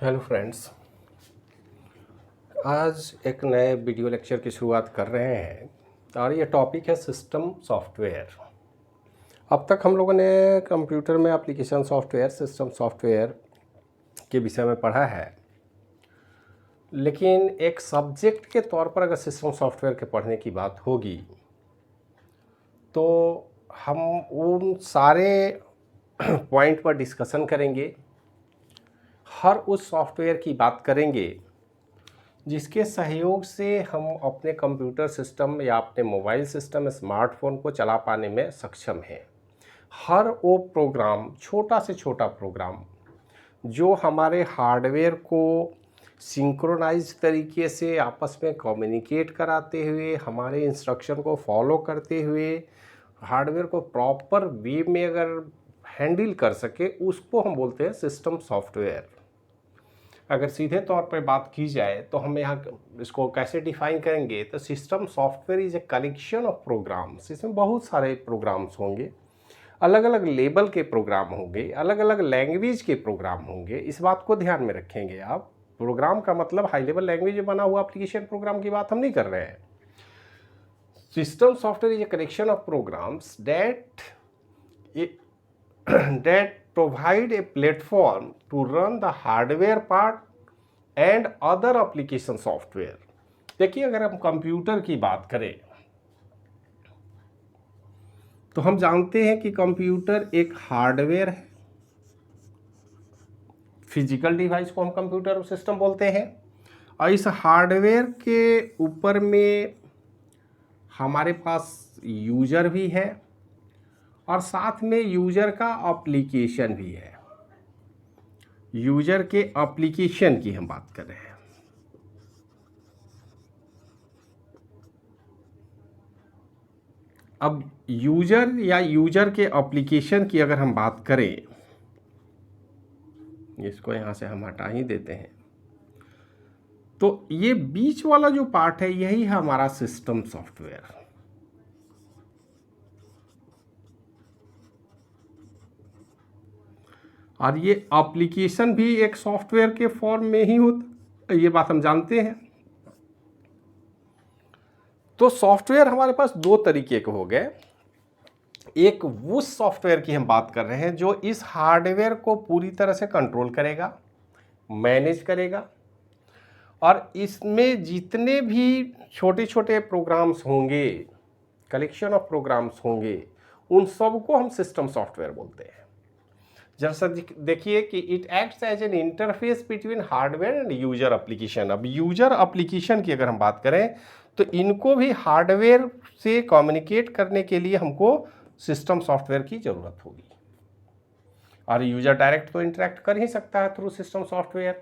Hello friends, आज एक नए वीडियो लेक्चर की शुरुआत कर रहे हैं और ये टॉपिक है सिस्टम सॉफ्टवेयर। अब तक हम लोगों ने कंप्यूटर में एप्लीकेशन सॉफ्टवेयर, सिस्टम सॉफ्टवेयर के विषय में पढ़ा है, लेकिन एक सब्जेक्ट के तौर पर अगर सिस्टम सॉफ्टवेयर के पढ़ने की बात होगी तो हम उन सारे पॉइंट पर डिस्कशन करेंगे, हर उस सॉफ्टवेयर की बात करेंगे जिसके सहयोग से हम अपने कंप्यूटर सिस्टम या अपने मोबाइल सिस्टम, स्मार्टफोन को चला पाने में सक्षम हैं। हर वो प्रोग्राम, छोटा से छोटा प्रोग्राम जो हमारे हार्डवेयर को सिंक्रोनाइज तरीके से आपस में कम्युनिकेट कराते हुए, हमारे इंस्ट्रक्शन को फॉलो करते हुए हार्डवेयर को प्रॉपर वे में अगर हैंडल कर सके, उसको हम बोलते हैं सिस्टम सॉफ्टवेयर। अगर सीधे तौर पर बात की जाए तो हम यहाँ इसको कैसे डिफाइन करेंगे, तो system software is a collection of programs. इसमें बहुत सारे प्रोग्राम्स होंगे, अलग अलग लेवल के प्रोग्राम होंगे, अलग अलग लैंग्वेज के प्रोग्राम होंगे। इस बात को ध्यान में रखेंगे आप। प्रोग्राम का मतलब हाई लेवल लैंग्वेज में बना हुआ एप्लीकेशन प्रोग्राम की बात हम नहीं कर रहे हैं। System software is a collection of programs that provide a platform to run the hardware part and other application software। देखिए, अगर हम कंप्यूटर की बात करें तो हम जानते हैं कि कंप्यूटर एक हार्डवेयर है। फिजिकल डिवाइस को हम कंप्यूटर सिस्टम बोलते हैं, और इस हार्डवेयर के ऊपर में हमारे पास यूजर भी है और साथ में यूजर का एप्लीकेशन भी है। यूजर के एप्लीकेशन की हम बात कर रहे हैं। अब यूजर या यूजर के एप्लीकेशन की अगर हम बात करें, इसको यहां से हम हटा ही देते हैं, तो ये बीच वाला जो पार्ट है यही है हमारा सिस्टम सॉफ्टवेयर। और ये एप्लीकेशन भी एक सॉफ्टवेयर के फॉर्म में ही होता, ये बात हम जानते हैं। तो सॉफ्टवेयर हमारे पास दो तरीके के हो गए। एक वो सॉफ्टवेयर की हम बात कर रहे हैं जो इस हार्डवेयर को पूरी तरह से कंट्रोल करेगा, मैनेज करेगा, और इसमें जितने भी छोटे छोटे प्रोग्राम्स होंगे, कलेक्शन ऑफ प्रोग्राम्स होंगे, उन सबको हम सिस्टम सॉफ्टवेयर बोलते हैं। जैसा देखिए कि it acts as an interface between hardware and user application. अब यूजर एप्लीकेशन की अगर हम बात करें तो इनको भी हार्डवेयर से कम्युनिकेट करने के लिए हमको सिस्टम सॉफ्टवेयर की ज़रूरत होगी, और यूजर डायरेक्ट तो इंटरेक्ट कर ही सकता है through system software.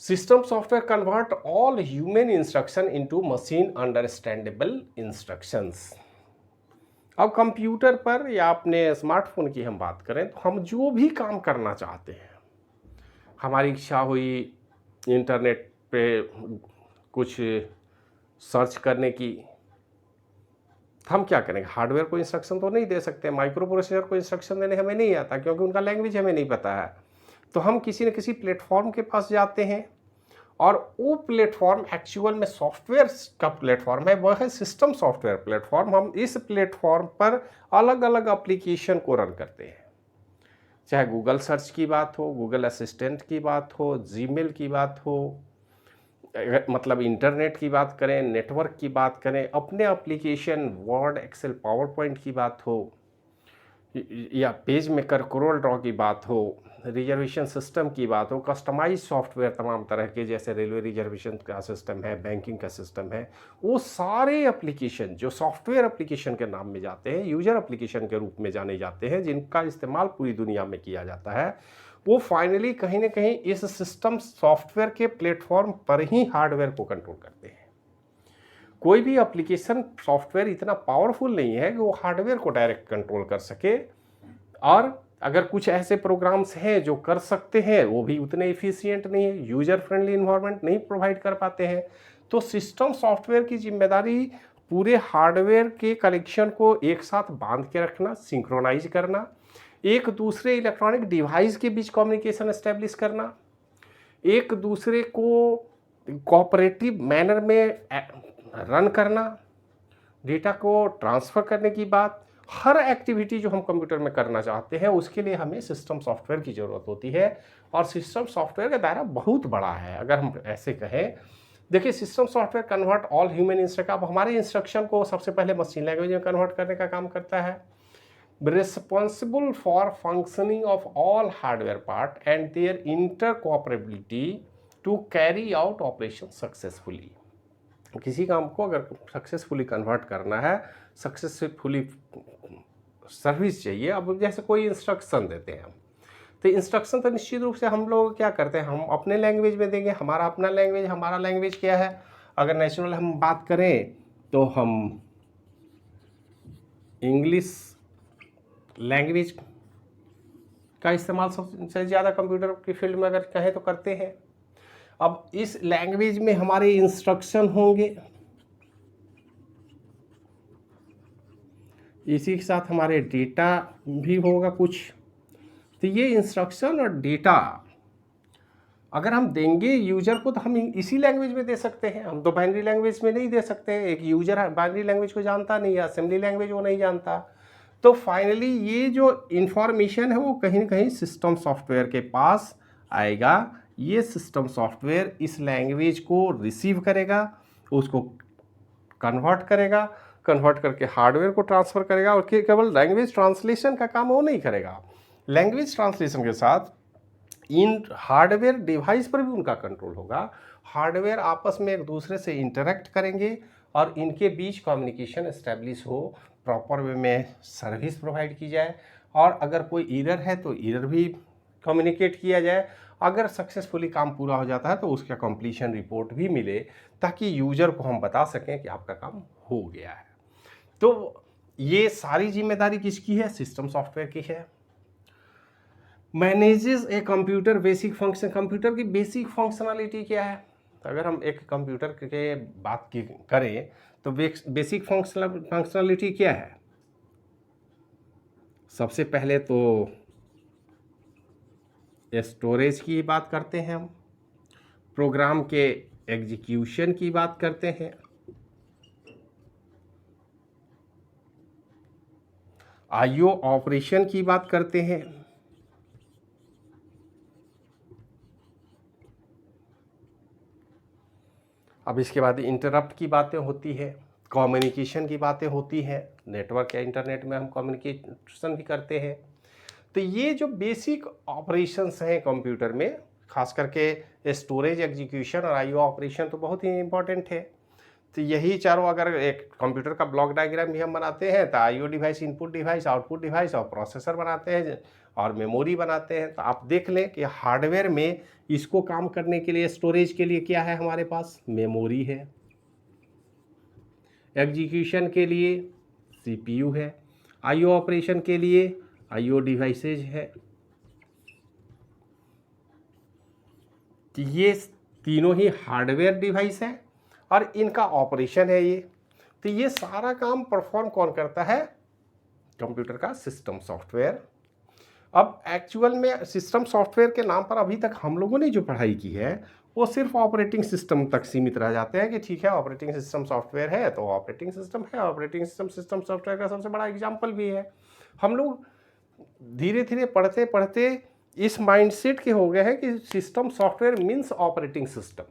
System software convert all human instruction into machine understandable instructions. अब कंप्यूटर पर या अपने स्मार्टफोन की हम बात करें तो हम जो भी काम करना चाहते हैं, हमारी इच्छा हुई इंटरनेट पे कुछ सर्च करने की, हम क्या करेंगे? हार्डवेयर को इंस्ट्रक्शन तो नहीं दे सकते, माइक्रो प्रोसेसर को इंस्ट्रक्शन देने हमें नहीं आता क्योंकि उनका लैंग्वेज हमें नहीं पता है। तो हम किसी न किसी प्लेटफॉर्म के पास जाते हैं, और वो प्लेटफॉर्म एक्चुअल में सॉफ्टवेयर का प्लेटफॉर्म है, वह है सिस्टम सॉफ्टवेयर प्लेटफॉर्म। हम इस प्लेटफॉर्म पर अलग अलग एप्लीकेशन को रन करते हैं, चाहे गूगल सर्च की बात हो, गूगल असिस्टेंट की बात हो, जीमेल की बात हो, मतलब इंटरनेट की बात करें, नेटवर्क की बात करें, अपने application Word, Excel, PowerPoint की बात हो, या पेज मेकर, कोरल ड्रॉ की बात हो, रिजर्वेशन सिस्टम की बात हो, कस्टमाइज सॉफ्टवेयर तमाम तरह के, जैसे रेलवे रिजर्वेशन का सिस्टम है, बैंकिंग का सिस्टम है, वो सारे एप्लीकेशन जो सॉफ्टवेयर एप्लीकेशन के नाम में जाते हैं, यूजर एप्लीकेशन के रूप में जाने जाते हैं, जिनका इस्तेमाल पूरी दुनिया में किया जाता है, वो फाइनली कहीं ना कहीं इस सिस्टम सॉफ्टवेयर के प्लेटफॉर्म पर ही हार्डवेयर को कंट्रोल करते हैं। कोई भी एप्लीकेशन सॉफ्टवेयर इतना पावरफुल नहीं है कि वो हार्डवेयर को डायरेक्ट कंट्रोल कर सके, और अगर कुछ ऐसे प्रोग्राम्स हैं जो कर सकते हैं वो भी उतने एफिशिएंट नहीं है, यूजर फ्रेंडली इन्वायरमेंट नहीं प्रोवाइड कर पाते हैं। तो सिस्टम सॉफ्टवेयर की जिम्मेदारी पूरे हार्डवेयर के कलेक्शन को एक साथ बांध के रखना, सिंक्रोनाइज करना, एक दूसरे इलेक्ट्रॉनिक डिवाइस के बीच कम्युनिकेशन एस्टेब्लिश करना, एक दूसरे को कोऑपरेटिव मैनर में रन करना, डेटा को ट्रांसफ़र करने की बात, हर एक्टिविटी जो हम कंप्यूटर में करना चाहते हैं उसके लिए हमें सिस्टम सॉफ्टवेयर की ज़रूरत होती है। और सिस्टम सॉफ्टवेयर का दायरा बहुत बड़ा है अगर हम ऐसे कहें। देखिए, system software convert all human instruction, अब हमारे इंस्ट्रक्शन को सबसे पहले मशीन लैंग्वेज में कन्वर्ट करने का काम करता है। Responsible for functioning of all hardware part and their interoperability to carry out operation successfully. किसी काम को अगर सक्सेसफुली कन्वर्ट करना है, सक्सेसफुली सर्विस चाहिए। अब जैसे कोई इंस्ट्रक्शन देते हैं हम, तो इंस्ट्रक्शन तो निश्चित रूप से हम लोग क्या करते हैं, हम अपने लैंग्वेज में देंगे। हमारा अपना लैंग्वेज, हमारा लैंग्वेज क्या है? अगर नेचुरल हम बात करें तो हम इंग्लिश लैंग्वेज का इस्तेमाल सबसे ज़्यादा कंप्यूटर की फील्ड में अगर कहें तो करते हैं। अब इस लैंग्वेज में हमारे इंस्ट्रक्शन होंगे, इसी के साथ हमारे डेटा भी होगा कुछ। तो ये इंस्ट्रक्शन और डेटा अगर हम देंगे यूजर को तो हम इसी लैंग्वेज में दे सकते हैं। हम तो बाइनरी लैंग्वेज में नहीं दे सकते। एक यूजर बाइनरी लैंग्वेज को जानता नहीं है, असेंबली लैंग्वेज वो नहीं जानता। तो फाइनली ये जो इंफॉर्मेशन है वो कहीं ना कहीं सिस्टम सॉफ्टवेयर के पास आएगा। ये सिस्टम सॉफ्टवेयर इस लैंग्वेज को रिसीव करेगा, उसको कन्वर्ट करेगा, कन्वर्ट करके हार्डवेयर को ट्रांसफ़र करेगा। और केवल लैंग्वेज ट्रांसलेशन का काम वो नहीं करेगा, लैंग्वेज ट्रांसलेशन के साथ इन हार्डवेयर डिवाइस पर भी उनका कंट्रोल होगा। हार्डवेयर आपस में एक दूसरे से इंटरेक्ट करेंगे और इनके बीच कम्युनिकेशन एस्टेब्लिश हो, प्रॉपर वे में सर्विस प्रोवाइड की जाए। और अगर कोई एरर है तो एरर भी कम्युनिकेट किया जाए। अगर सक्सेसफुली काम पूरा हो जाता है तो उसका कंप्लीशन रिपोर्ट भी मिले, ताकि यूजर को हम बता सकें कि आपका काम हो गया है। तो ये सारी जिम्मेदारी किसकी है? सिस्टम सॉफ्टवेयर की है। Manages a computer basic function, computer की बेसिक फंक्शनलिटी क्या है? तो अगर हम एक कंप्यूटर के बात की करें तो बेसिक फंक्शनलिटी क्या है? सबसे पहले तो स्टोरेज की बात करते हैं, हम प्रोग्राम के एग्जीक्यूशन की बात करते हैं, आईओ ऑपरेशन की बात करते हैं, अब इसके बाद इंटरप्ट की बातें होती है, कम्युनिकेशन की बातें होती हैं, नेटवर्क या इंटरनेट में हम कम्युनिकेशन भी करते हैं। तो ये जो बेसिक ऑपरेशंस हैं कंप्यूटर में, खास करके स्टोरेज, एग्जीक्यूशन और आईओ ऑपरेशन तो बहुत ही इंपॉर्टेंट है। तो यही चारों, अगर एक कंप्यूटर का ब्लॉक डायग्राम भी हम बनाते हैं तो IO device, input device, output device और प्रोसेसर बनाते हैं और मेमोरी बनाते हैं। तो आप देख लें कि हार्डवेयर में इसको काम करने के लिए, स्टोरेज के लिए क्या है हमारे पास? मेमोरी है। एग्जीक्यूशन के लिए सीपीयू है। आईओ ऑपरेशन के लिए आईओ डिवाइसेज है। तो ये तीनों ही हार्डवेयर डिवाइस है और इनका ऑपरेशन है ये। तो ये सारा काम परफॉर्म कौन करता है? कंप्यूटर का सिस्टम सॉफ्टवेयर। अब एक्चुअल में सिस्टम सॉफ्टवेयर के नाम पर अभी तक हम लोगों ने जो पढ़ाई की है वो सिर्फ ऑपरेटिंग सिस्टम तक सीमित रह जाते हैं कि ठीक है, ऑपरेटिंग सिस्टम सॉफ्टवेयर है तो ऑपरेटिंग सिस्टम है। ऑपरेटिंग सिस्टम सॉफ्टवेयर का सबसे बड़ा एग्जाम्पल भी है। हम लोग धीरे धीरे पढ़ते पढ़ते इस माइंडसेट के हो गए हैं कि system software means operating system,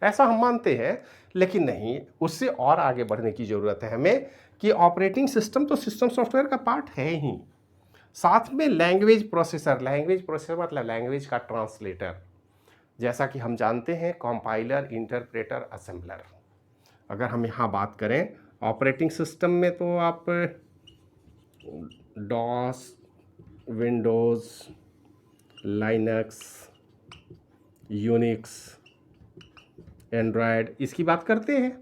ऐसा हम मानते हैं। लेकिन नहीं, उससे और आगे बढ़ने की ज़रूरत है हमें कि ऑपरेटिंग सिस्टम तो सिस्टम सॉफ्टवेयर का पार्ट है ही, साथ में लैंग्वेज प्रोसेसर मतलब लैंग्वेज का ट्रांसलेटर, जैसा कि हम जानते हैं कंपाइलर, इंटरप्रेटर, असेंबलर। अगर हम यहाँ बात करें ऑपरेटिंग सिस्टम में तो आप DOS, Windows, Linux, Unix, Android, इसकी बात करते हैं।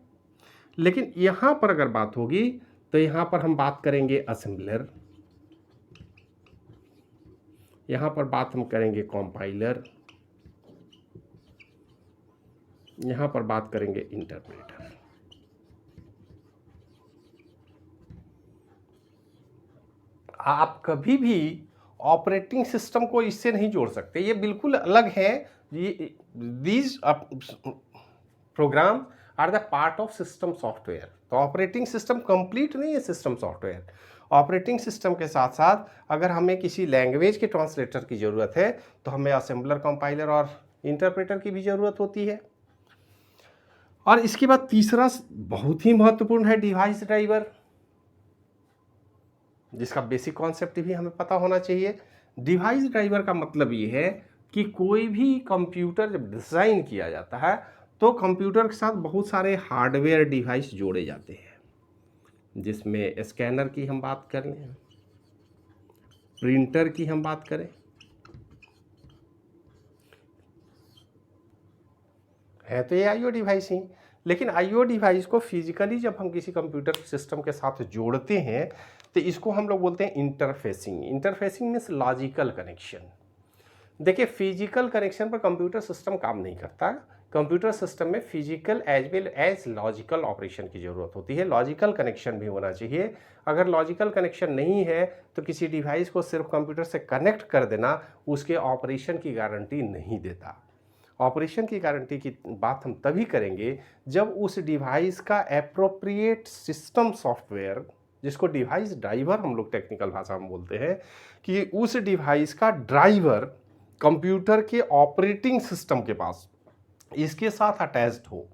लेकिन यहाँ पर अगर बात होगी तो यहाँ पर हम बात करेंगे असेंबलर, यहाँ पर बात हम करेंगे कंपाइलर, यहाँ पर बात करेंगे इंटरप्रेटर। आप कभी भी ऑपरेटिंग सिस्टम को इससे नहीं जोड़ सकते, ये बिल्कुल अलग है। these program are the part of system software. तो ऑपरेटिंग सिस्टम कंप्लीट नहीं है सिस्टम सॉफ्टवेयर। ऑपरेटिंग सिस्टम के साथ साथ अगर हमें किसी लैंग्वेज के ट्रांसलेटर की ज़रूरत है तो हमें असेंबलर, कंपाइलर और इंटरप्रेटर की भी ज़रूरत होती है। और इसके बाद तीसरा बहुत ही महत्वपूर्ण है डिवाइस ड्राइवर, जिसका बेसिक कॉन्सेप्ट भी हमें पता होना चाहिए। डिवाइस ड्राइवर का मतलब ये है कि कोई भी कंप्यूटर जब डिज़ाइन किया जाता है तो कंप्यूटर के साथ बहुत सारे हार्डवेयर डिवाइस जोड़े जाते हैं, जिसमें स्कैनर की हम बात कर लें, प्रिंटर की हम बात करें, है तो ये आईओ डिवाइस ही। लेकिन आईओ डिवाइस को फिजिकली जब हम किसी कंप्यूटर सिस्टम के साथ जोड़ते हैं तो इसको हम लोग बोलते हैं interfacing. Interfacing means logical connection. देखिए, फिजिकल कनेक्शन पर कंप्यूटर सिस्टम काम नहीं करता। कंप्यूटर सिस्टम में physical as well as logical operation की ज़रूरत होती है। लॉजिकल कनेक्शन भी होना चाहिए। अगर लॉजिकल कनेक्शन नहीं है तो किसी डिवाइस को सिर्फ कंप्यूटर से कनेक्ट कर देना उसके ऑपरेशन की गारंटी नहीं देता। ऑपरेशन की गारंटी की बात हम तभी करेंगे जब उस डिवाइस का एप्रोप्रिएट सिस्टम सॉफ्टवेयर, जिसको डिवाइस ड्राइवर हम लोग टेक्निकल भाषा में बोलते हैं, कि उस डिवाइस का ड्राइवर कंप्यूटर के ऑपरेटिंग सिस्टम के पास इसके साथ अटैच्ड हो।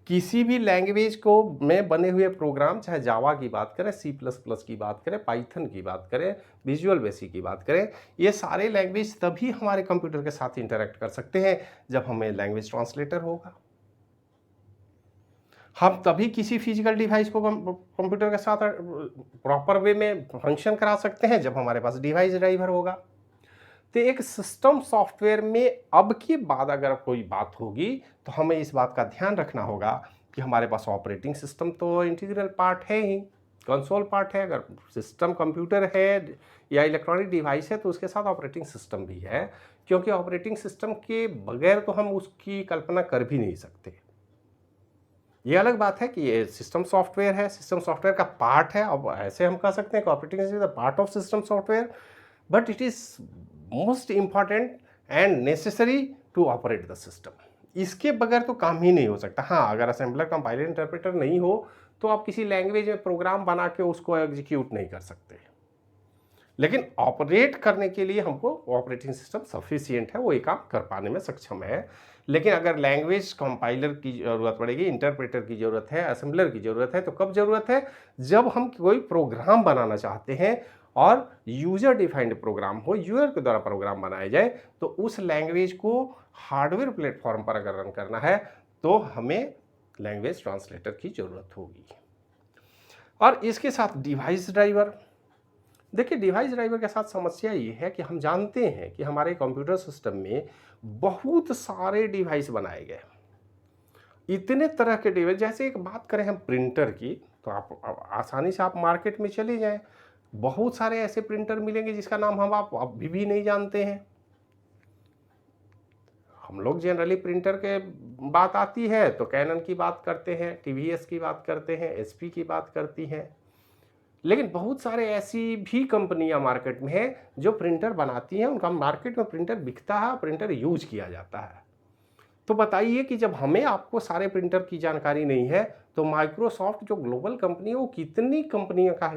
किसी भी लैंग्वेज को में बने हुए प्रोग्राम, चाहे जावा की बात करें, C++ की बात करें, पाइथन की बात करें, विजुअल बेसिक की बात करें, ये सारे लैंग्वेज तभी हमारे कंप्यूटर के साथ इंटरेक्ट कर सकते हैं जब हमें लैंग्वेज ट्रांसलेटर होगा। हम तभी किसी फिजिकल डिवाइस को कंप्यूटर के साथ प्रॉपर वे में फंक्शन करा सकते हैं जब हमारे पास डिवाइस ड्राइवर होगा। तो एक सिस्टम सॉफ्टवेयर में अब की बाद अगर कोई बात होगी तो हमें इस बात का ध्यान रखना होगा कि हमारे पास ऑपरेटिंग सिस्टम तो इंटीग्रल पार्ट है ही, कंसोल पार्ट है। अगर सिस्टम कंप्यूटर है या इलेक्ट्रॉनिक डिवाइस है तो उसके साथ ऑपरेटिंग सिस्टम भी है, क्योंकि ऑपरेटिंग सिस्टम के बगैर तो हम उसकी कल्पना कर भी नहीं सकते। ये अलग बात है कि ये सिस्टम सॉफ्टवेयर है, सिस्टम सॉफ्टवेयर का पार्ट है। अब ऐसे हम कह सकते हैं कि operating system is a part of system software, but it is most important and necessary to operate the system. इसके बगैर तो काम ही नहीं हो सकता। हाँ, अगर असेंबलर, कंपाइलर, इंटरप्रेटर नहीं हो तो आप किसी लैंग्वेज में प्रोग्राम बना के उसको एग्जीक्यूट नहीं कर सकते। लेकिन ऑपरेट करने के लिए हमको ऑपरेटिंग सिस्टम सफिशिएंट है, वो ये काम कर पाने में सक्षम है। लेकिन अगर लैंग्वेज कंपाइलर की ज़रूरत पड़ेगी, इंटरप्रेटर की ज़रूरत है, असेंबलर की ज़रूरत है, तो कब ज़रूरत है? जब हम कोई प्रोग्राम बनाना चाहते हैं और यूजर डिफाइंड प्रोग्राम हो, यूजर के द्वारा प्रोग्राम बनाया जाए, तो उस लैंग्वेज को हार्डवेयर प्लेटफॉर्म पर अगर रन करना है तो हमें लैंग्वेज ट्रांसलेटर की ज़रूरत होगी। और इसके साथ डिवाइस ड्राइवर। देखिए, डिवाइस ड्राइवर के साथ समस्या ये है कि हम जानते हैं कि हमारे कंप्यूटर सिस्टम में बहुत सारे डिवाइस बनाए गए, इतने तरह के डिवाइस। जैसे एक बात करें हम प्रिंटर की, तो आप आसानी से आप मार्केट में चले जाएं, बहुत सारे ऐसे प्रिंटर मिलेंगे जिसका नाम हम आप अभी भी नहीं जानते हैं। हम लोग जनरली प्रिंटर के बात आती है तो कैनन की बात करते हैं, टीवीएस की बात करते हैं, एचपी की बात करती हैं। लेकिन बहुत सारे ऐसी भी कंपनियां मार्केट में हैं जो प्रिंटर बनाती हैं, उनका मार्केट में प्रिंटर बिकता है, प्रिंटर यूज किया जाता है। तो बताइए कि जब हमें आपको सारे प्रिंटर की जानकारी नहीं है तो माइक्रोसॉफ्ट जो ग्लोबल कंपनी है वो कितनी कंपनियों का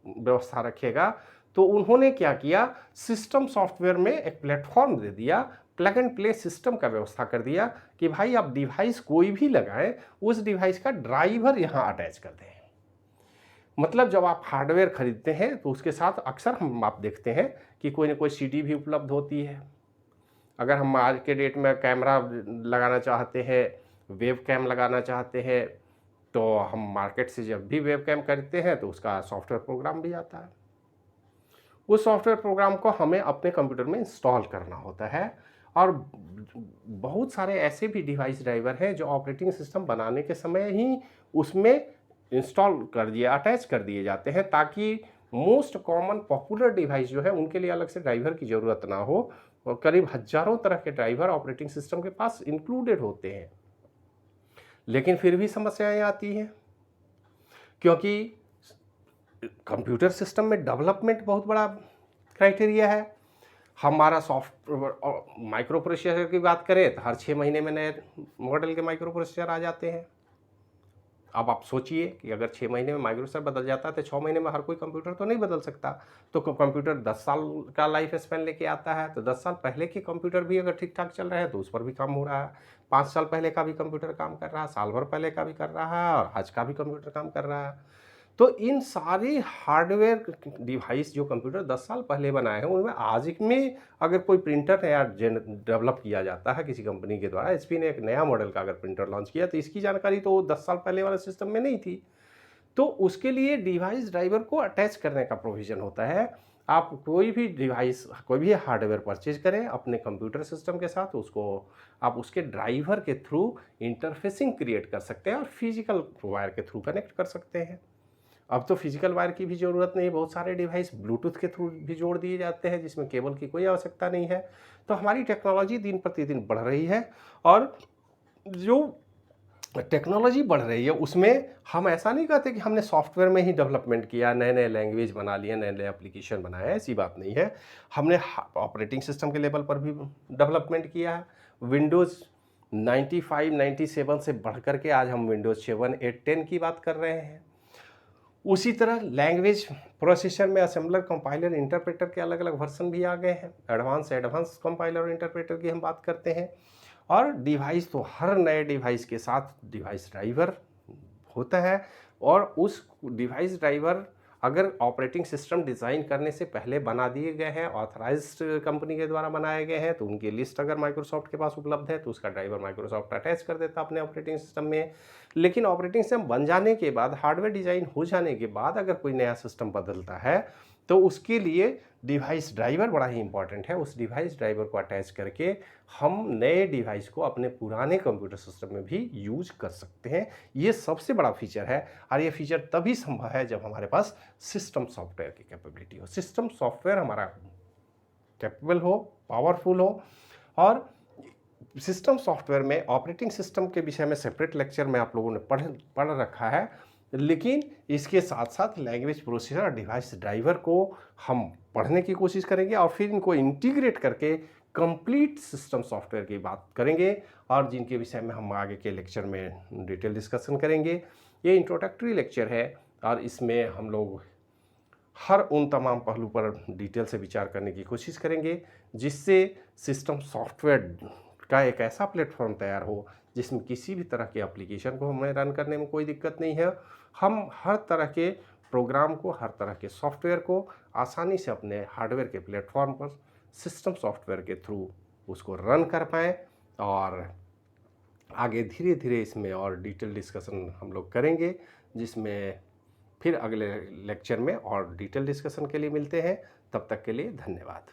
व्यवस्था रखेगा। तो उन्होंने क्या किया, सिस्टम सॉफ्टवेयर में एक प्लेटफॉर्म दे दिया, प्लग एंड प्ले सिस्टम का व्यवस्था कर दिया कि भाई आप डिवाइस कोई भी लगाएं, उस डिवाइस का ड्राइवर यहाँ अटैच कर दें। मतलब जब आप हार्डवेयर खरीदते हैं तो उसके साथ अक्सर हम आप देखते हैं कि कोई ना कोई सीडी भी उपलब्ध होती है। अगर हम आज के डेट में कैमरा लगाना चाहते हैं, वेब कैम लगाना चाहते हैं, तो हम मार्केट से जब भी वेब कैम खरीदते हैं तो उसका सॉफ्टवेयर प्रोग्राम भी आता है। उस सॉफ्टवेयर प्रोग्राम को हमें अपने कंप्यूटर में इंस्टॉल करना होता है। और बहुत सारे ऐसे भी डिवाइस ड्राइवर हैं जो ऑपरेटिंग सिस्टम बनाने के समय ही उसमें इंस्टॉल कर दिए, अटैच कर दिए जाते हैं, ताकि मोस्ट कॉमन पॉपुलर डिवाइस जो है उनके लिए अलग से ड्राइवर की ज़रूरत ना हो। और करीब हजारों तरह के ड्राइवर ऑपरेटिंग सिस्टम के पास इंक्लूडेड होते हैं। लेकिन फिर भी समस्याएं आती हैं, क्योंकि कंप्यूटर सिस्टम में डेवलपमेंट बहुत बड़ा क्राइटेरिया है। हमारा सॉफ्ट माइक्रो प्रोसेसर की बात करें तो हर 6 महीने में नए मॉडल के माइक्रो प्रोसेसर आ जाते हैं। अब आप सोचिए कि अगर 6 महीने में माइक्रोसॉफ्ट बदल जाता है तो 6 महीने में हर कोई कंप्यूटर तो नहीं बदल सकता। तो कंप्यूटर 10 साल का लाइफ स्पैन लेके आता है, तो 10 साल पहले के कंप्यूटर भी अगर ठीक ठाक चल रहे हैं तो उस पर भी काम हो रहा है। 5 साल पहले का भी कंप्यूटर काम कर रहा है, साल भर पहले का भी कर रहा है और आज का भी कंप्यूटर काम कर रहा है। तो इन सारी हार्डवेयर डिवाइस जो कंप्यूटर 10 साल पहले बनाए हैं, उनमें आज में अगर कोई प्रिंटर नया डेवलप किया जाता है किसी कंपनी के द्वारा, एचपी ने एक नया मॉडल का अगर प्रिंटर लॉन्च किया तो इसकी जानकारी तो 10 साल पहले वाले सिस्टम में नहीं थी। तो उसके लिए डिवाइस ड्राइवर को अटैच करने का प्रोविज़न होता है। आप कोई भी डिवाइस, कोई भी हार्डवेयर परचेज करें अपने कंप्यूटर सिस्टम के साथ, उसको आप उसके ड्राइवर के थ्रू इंटरफेसिंग क्रिएट कर सकते हैं और फिजिकल वायर के थ्रू कनेक्ट कर सकते हैं। अब तो फिजिकल वायर की भी ज़रूरत नहीं, बहुत सारे डिवाइस ब्लूटूथ के थ्रू भी जोड़ दिए जाते हैं जिसमें केबल की कोई आवश्यकता नहीं है। तो हमारी टेक्नोलॉजी दिन प्रतिदिन बढ़ रही है और जो टेक्नोलॉजी बढ़ रही है उसमें हम ऐसा नहीं कहते कि हमने सॉफ्टवेयर में ही डेवलपमेंट किया, नए नए लैंग्वेज बना लिए, नए नए एप्लीकेशन बनाए, ऐसी बात नहीं है। हमने ऑपरेटिंग सिस्टम के लेवल पर भी डेवलपमेंट किया है। विंडोज़ 95 97 से बढ़ कर के आज हम विंडोज़ 7 8 10 की बात कर रहे हैं। उसी तरह लैंग्वेज प्रोसेसर में असेंबलर, कंपाइलर, इंटरप्रेटर के अलग अलग वर्जन भी आ गए हैं। एडवांस कंपाइलर और इंटरप्रेटर की हम बात करते हैं। और डिवाइस तो हर नए डिवाइस के साथ डिवाइस ड्राइवर होता है और उस डिवाइस ड्राइवर अगर ऑपरेटिंग सिस्टम डिज़ाइन करने से पहले बना दिए गए हैं, ऑथराइज्ड कंपनी के द्वारा बनाए गए हैं, तो उनकी लिस्ट अगर माइक्रोसॉफ्ट के पास उपलब्ध है तो उसका ड्राइवर माइक्रोसॉफ्ट अटैच कर देता अपने ऑपरेटिंग सिस्टम में। लेकिन ऑपरेटिंग सिस्टम बन जाने के बाद, हार्डवेयर डिज़ाइन हो जाने के बाद अगर कोई नया सिस्टम बदलता है तो उसके लिए डिवाइस ड्राइवर बड़ा ही इंपॉर्टेंट है। उस डिवाइस ड्राइवर को अटैच करके हम नए डिवाइस को अपने पुराने कंप्यूटर सिस्टम में भी यूज कर सकते हैं। ये सबसे बड़ा फीचर है और ये फीचर तभी संभव है जब हमारे पास सिस्टम सॉफ्टवेयर की कैपेबिलिटी हो। सिस्टम सॉफ्टवेयर हमारा कैपेबल हो, पावरफुल हो। और सिस्टम सॉफ्टवेयर में ऑपरेटिंग सिस्टम के विषय में सेपरेट लेक्चर में आप लोगों ने पढ़ रखा है, लेकिन इसके साथ साथ लैंग्वेज प्रोसेसर और डिवाइस ड्राइवर को हम पढ़ने की कोशिश करेंगे और फिर इनको इंटीग्रेट करके कंप्लीट सिस्टम सॉफ्टवेयर की बात करेंगे और जिनके विषय में हम आगे के लेक्चर में डिटेल डिस्कशन करेंगे। ये इंट्रोडक्टरी लेक्चर है और इसमें हम लोग हर उन तमाम पहलू पर डिटेल से विचार करने की कोशिश करेंगे जिससे सिस्टम सॉफ्टवेयर का एक ऐसा प्लेटफॉर्म तैयार हो जिसमें किसी भी तरह के एप्लीकेशन को हमें रन करने में कोई दिक्कत नहीं है। हम हर तरह के प्रोग्राम को, हर तरह के सॉफ्टवेयर को आसानी से अपने हार्डवेयर के प्लेटफॉर्म पर सिस्टम सॉफ्टवेयर के थ्रू उसको रन कर पाएँ और आगे धीरे धीरे इसमें और डिटेल डिस्कशन हम लोग करेंगे, जिसमें फिर अगले लेक्चर में और डिटेल डिस्कशन के लिए मिलते हैं। तब तक के लिए धन्यवाद।